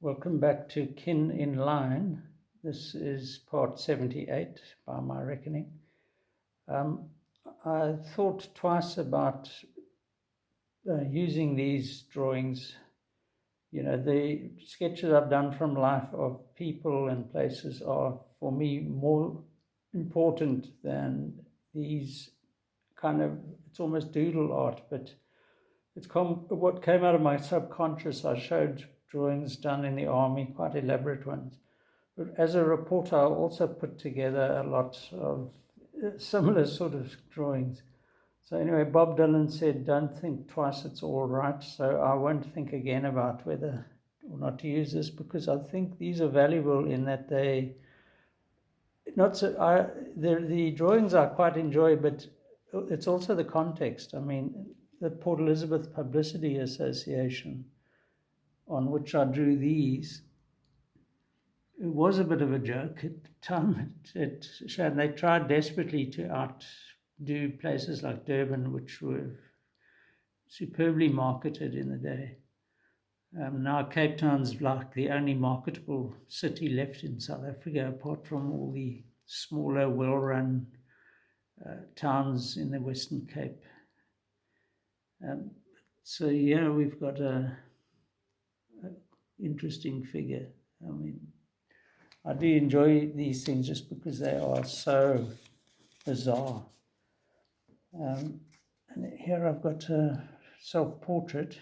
Welcome back to Kin in Line. This is part 78 by my reckoning. I thought twice about using these drawings. You know, the sketches I've done from life of people and places are, for me, more important than these kind of, it's almost doodle art, but it's what came out of my subconscious. I showed drawings done in the army, quite elaborate ones. But as a reporter, I also put together a lot of similar sort of drawings. So anyway, Bob Dylan said, "Don't think twice, it's all right." So I won't think again about whether or not to use this, because I think these are valuable in that they, not so, the drawings I quite enjoy, but it's also the context. I mean, the Port Elizabeth Publicity Association, on which I drew these, it was a bit of a joke at the time. It showed they tried desperately to outdo places like Durban, which were superbly marketed in the day. Now Cape Town's like the only marketable city left in South Africa, apart from all the smaller, well-run towns in the Western Cape. So yeah, we've got a interesting figure. I mean, I do enjoy these things just because they are so bizarre. And here I've got a self-portrait.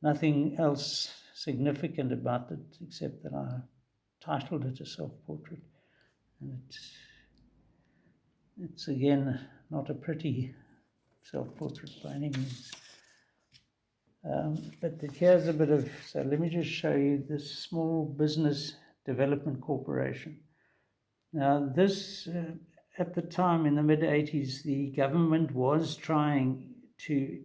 Nothing else significant about it except that I titled it a self-portrait. And it's again not a pretty self-portrait by any means. But here's a bit of, so let me just show you this Small Business Development Corporation. Now this, at the time in the mid-80s, the government was trying to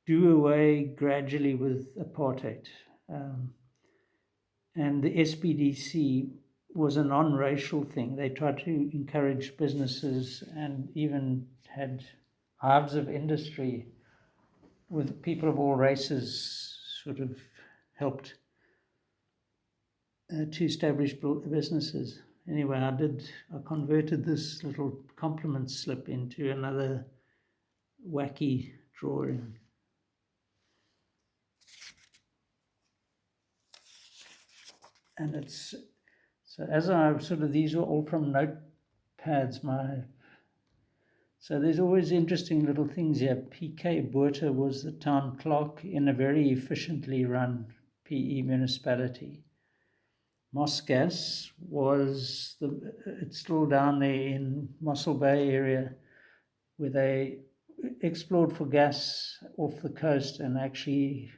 do away gradually with apartheid. And the SPDC was a non-racial thing. They tried to encourage businesses and even had hives of industry with people of all races sort of helped to establish businesses. Anyway, I converted this little compliment slip into another wacky drawing. And it's, so as I sort of, these were all from notepads, so there's always interesting little things here. P.K. Botha was the town clerk in a very efficiently run PE municipality. Mosgas was, it's still down there in Mossel Bay area, where they explored for gas off the coast and actually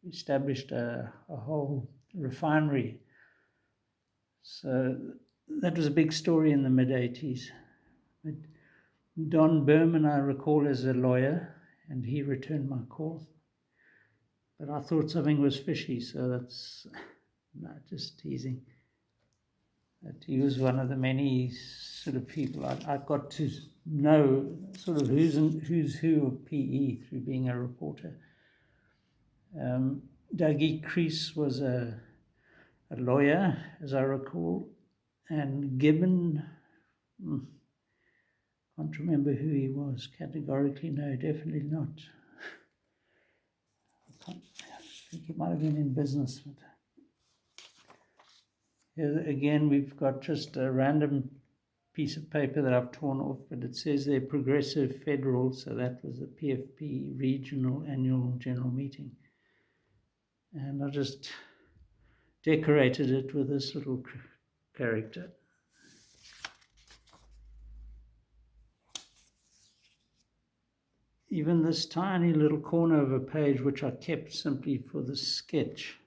established a whole refinery. So that was a big story in the mid-80s. Don Berman, I recall, as a lawyer, and he returned my call. But I thought something was fishy, so that's just teasing. That he was one of the many sort of people I got to know, sort of who's who of PE through being a reporter. Dougie Crease was a lawyer, as I recall, and Gibbon, can't remember who he was. Categorically, no, definitely not. I think he might have been in business. But here again, we've got just a random piece of paper that I've torn off, but it says they're Progressive Federal, so that was the PFP Regional Annual General Meeting. And I just decorated it with this little character. Even this tiny little corner of a page, which I kept simply for the sketch.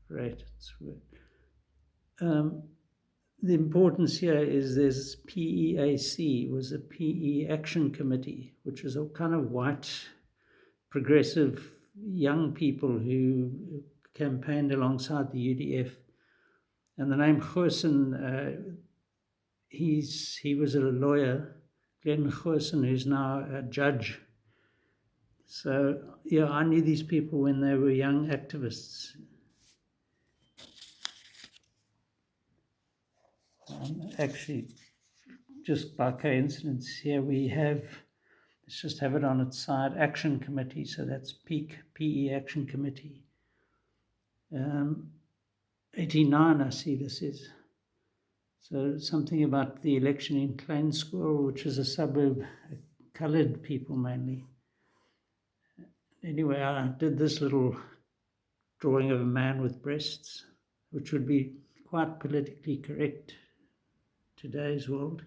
Great, it's good. The importance here is there's PEAC, was a PE Action Committee, which is a kind of white, progressive young people who campaigned alongside the UDF. And the name Goosen, he was a lawyer, Glenn Goosen, who's now a judge. So, yeah, I knew these people when they were young activists. Actually, just by coincidence, here we have, let's just have it on its side, Action Committee. So that's PEAK, PE Action Committee. 89, I see this is. So something about the election in Kleinskool, which is a suburb, coloured people mainly. Anyway, I did this little drawing of a man with breasts, which would be quite politically correct today's world.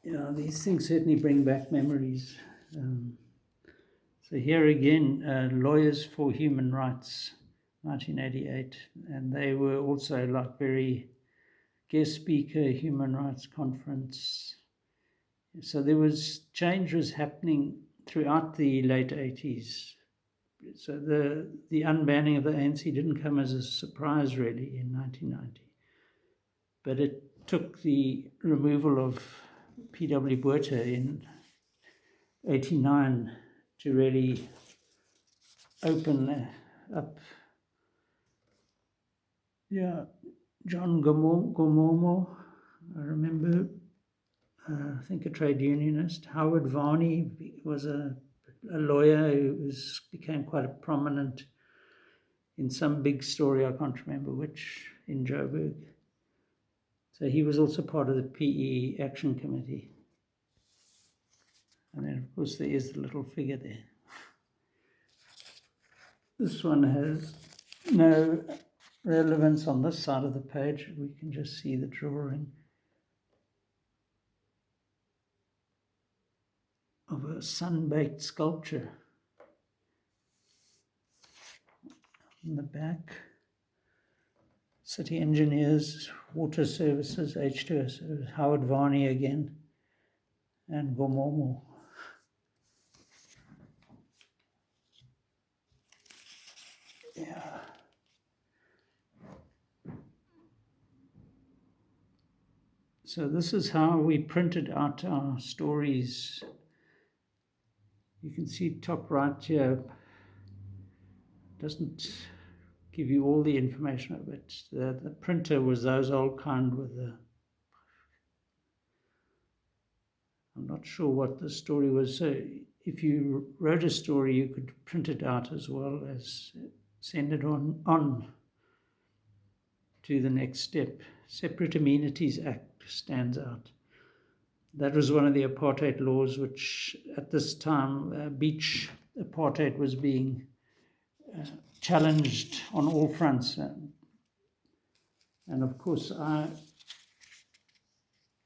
Yeah, these things certainly bring back memories. So here again, Lawyers for Human Rights, 1988, and they were also like very guest speaker, human rights conference. So there was changes happening throughout the late 80s. So the unbanning of the ANC didn't come as a surprise really in 1990, but it took the removal of P.W. Botha in 89 to really open up. Yeah, John Gomomo, I remember, I think a trade unionist. Howard Varney was a lawyer who became quite a prominent in some big story, I can't remember which, in Joburg. So he was also part of the PE Action Committee. And then, of course, there is the little figure there. This one has no relevance on this side of the page. We can just see the drawing of a sun-baked sculpture. In the back, city engineers, water services, H2S, Howard Varney again, and Gomomo. Yeah. So this is how we printed out our stories. You can see top right here, doesn't give you all the information of it. The printer was those old kind with the, I'm not sure what the story was. So if you wrote a story, you could print it out as well as send it on to the next step. Separate Amenities Act stands out. That was one of the apartheid laws, which at this time, beach apartheid was being challenged on all fronts. And of course, I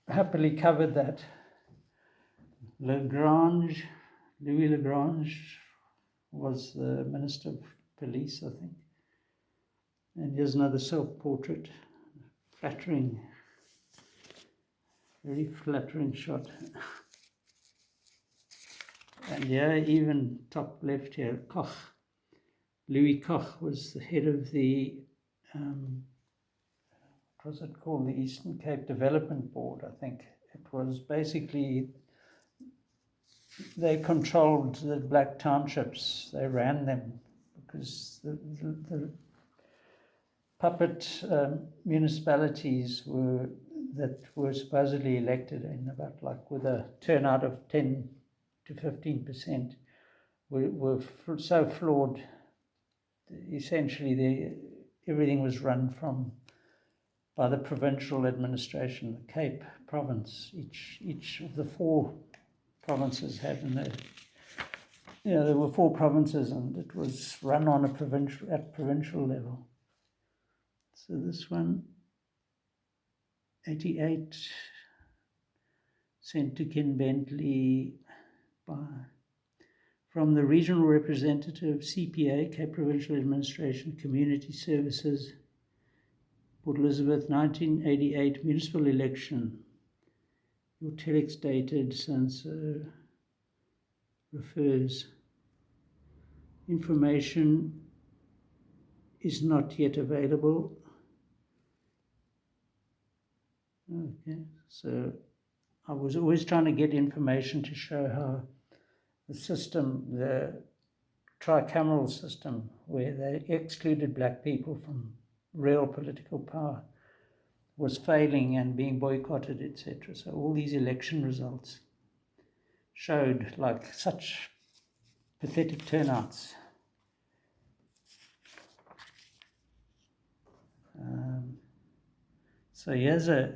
happily covered that. Louis Lagrange was the Minister of Police, I think. And here's another self-portrait, flattering, very flattering shot. And yeah, even top left here, Koch. Louis Koch was the head of the, what was it called? The Eastern Cape Development Board, I think. It was basically, they controlled the black townships. They ran them because the puppet municipalities that were supposedly elected in about like with a turnout of 10 to 15% were so flawed. Essentially, everything was run by the provincial administration, the Cape province. Each of the 4 provinces had, there were 4 provinces, and it was run on at provincial level. So this one, 88, sent to Ken Bentley from the Regional Representative, CPA, Cape Provincial Administration, Community Services, Port Elizabeth, 1988, municipal election. Your telex dated since refers. Information is not yet available. Okay, so I was always trying to get information to show how the system, the tricameral system, where they excluded black people from real political power, was failing and being boycotted, etc. So all these election results showed like such pathetic turnouts. So here's a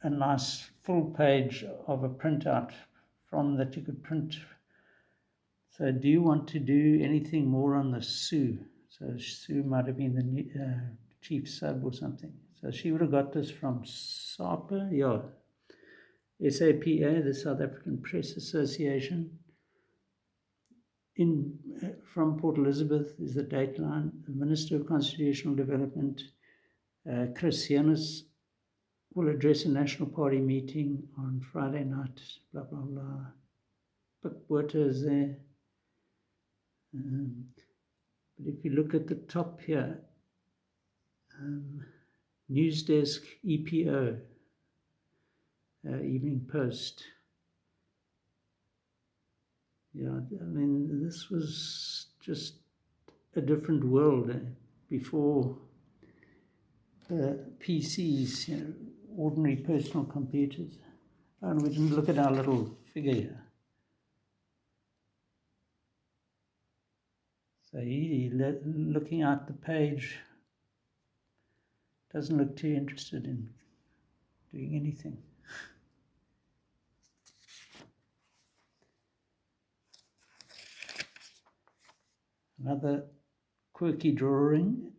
nice full page of a printout from that you could print. So do you want to do anything more on the Sue? So Sue might have been the chief sub or something. So she would have got this from SAPA, yeah, SAPA, the South African Press Association. From Port Elizabeth is the dateline. The Minister of Constitutional Development, Chris Yanis, will address a National Party meeting on Friday night, blah, blah, blah. Pik Botha is there. But if you look at the top here, Newsdesk EPO, Evening Post. Yeah, I mean, this was just a different world before the PCs, ordinary personal computers. And we didn't look at our little figure here. So he looking at the page, doesn't look too interested in doing anything. Another quirky drawing.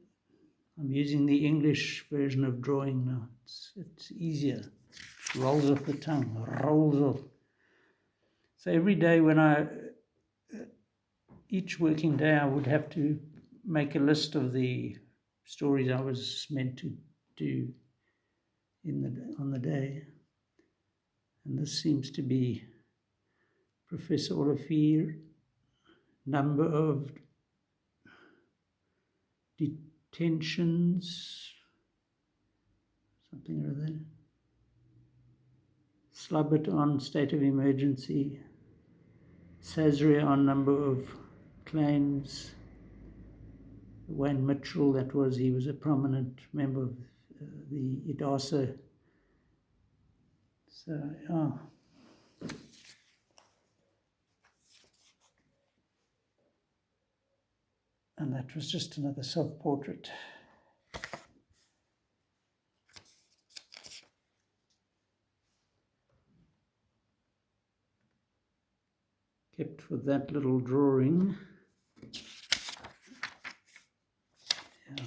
I'm using the English version of drawing now. It's easier. It rolls off the tongue, rolls off. So every day each working day I would have to make a list of the stories I was meant to do on the day. And this seems to be Professor Olivier, number of detentions, something or other. Slubbert on state of emergency. Sazria on number of claims. Wayne Mitchell, he was a prominent member of the IDASA. So, yeah. And that was just another self-portrait. Kept for that little drawing. Yeah.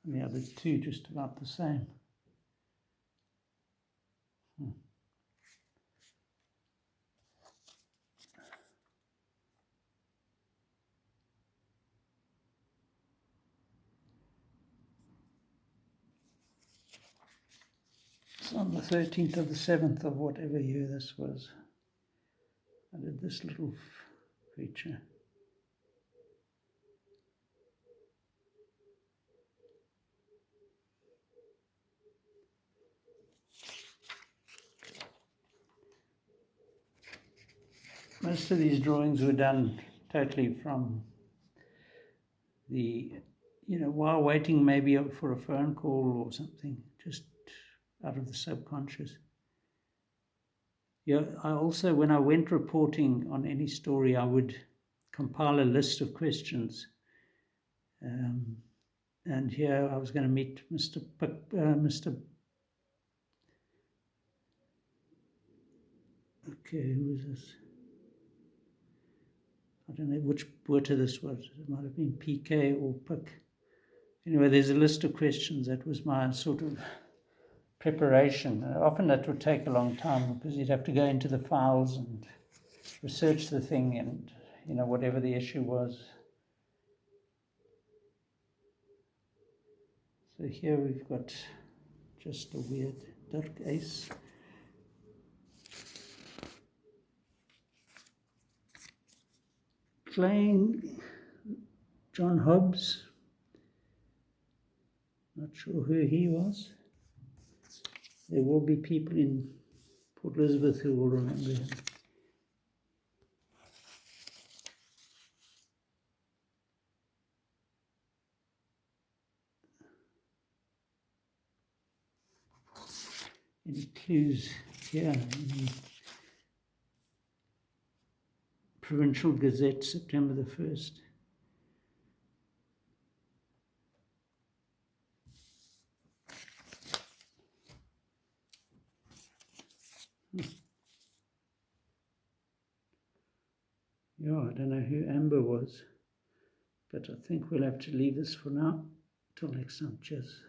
And the other two just about the same. It's on the 13th of the 7th of whatever year this was. I did this little creature. Most of these drawings were done totally from the, while waiting maybe for a phone call or something, just out of the subconscious. Yeah, I also, when I went reporting on any story, I would compile a list of questions. And here I was going to meet Mr. Okay, who is this? I don't know which Botha this was. It might have been PK or Pik. Anyway, there's a list of questions. That was my sort of preparation. Often that would take a long time because you'd have to go into the files and research the thing and, whatever the issue was. So here we've got just a weird Dirk Ace. McLean, John Hobbs. Not sure who he was. There will be people in Port Elizabeth who will remember him. Any clues here? Provincial Gazette, September the 1st. Yeah, I don't know who Amber was, but I think we'll have to leave this for now. Till next time, cheers.